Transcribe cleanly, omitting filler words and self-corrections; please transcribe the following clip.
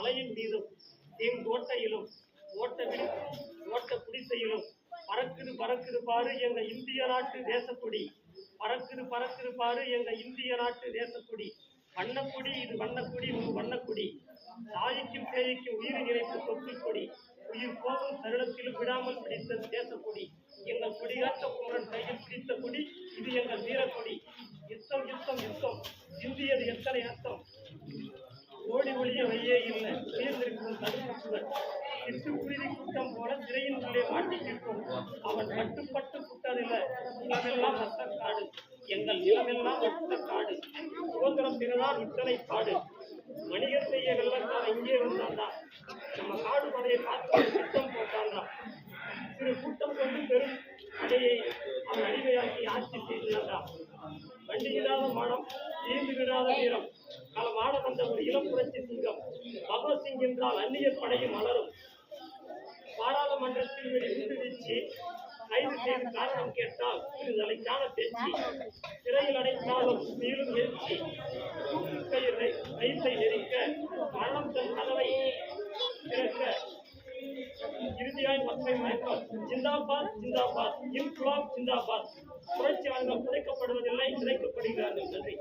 மலையின் மீதும் தேங்கோட்டையிலும் ஓட்ட குடிசையிலும் பறக்குது பறக்குது பாரு எங்க இந்திய நாட்டு தேசக்குடி. பறக்குது பறக்குது பாரு எங்க இந்திய நாட்டு தேசக்குடி. வண்ணக்குடி இது வண்ணக்குடி ஒரு வண்ணக்குடி. தாய்க்கும் பேய்க்கும் உயிர் இணைப்பு தொற்று கொடி. உயிர் போகும் தருணத்திலும் விடாமல் பிடித்த தேசக்குடி. எங்கள் கொடிகாட்ட குமரன் கையில் பிடித்த கொடி இது எங்கள் வீரக்கொடி. யுத்தம் யுத்தம் யுத்தம் சிந்தியது எத்தனை அர்த்தம். ஓடி ஒளிய வையே இல்லை உயர்ந்திருக்கும் தடுப்பு சுவர். சிட்டுக்குருவி கூட்டம் போல சிறையின் உள்ளே மாட்டிக்கிட்டோம். அவன் பட்டு சுட்டதில்லை. நிலமெல்லாம் ரத்தக்காடு. எங்கள் நிலமெல்லாம் ரத்தக்காடு. சுதந்திரம் பிறதான் இத்தனை பாடு. வணிகர் செய்ய வெள்ளக்கார இங்கே வந்தாண்டா. நம்ம காடு மலையை பார்த்து திட்டம் போட்டாண்டா. சிறு கூட்டம் கொண்டு பெரும் அடையை அவன் அடிமையாக்கி ஆட்சி செய்தாண்டா. வண்டியில்லாத மனம் ஈர்ந்து விடாத வீரம். களமாட வந்த ஒரு இளம் புரட்சி சிங்கம். பகவத்சிங் என்றால் அந்நிய படையும் மலரும். பாராளுமன்றத்தில் வெடிகுண்டு வீச்சு. கைது செய்து காரணம் கேட்டால் தலைக்கான பேச்சு. சிறையில் அடைத்தாலும் மேலும் எழுச்சி. கைத்தை நெரிக்க மரணம் தன் கதவை திறக்க. இறுதியாய் மக்கள் மயக்கம். ஜிந்தாபாத் ஜிந்தாபாத் இன்குலாப் ஜிந்தாபாத். புரட்சியாளர்கள் புதைக்கப்படுவதில்லை, புதைக்கப்படுகிறார்கள். நன்றி.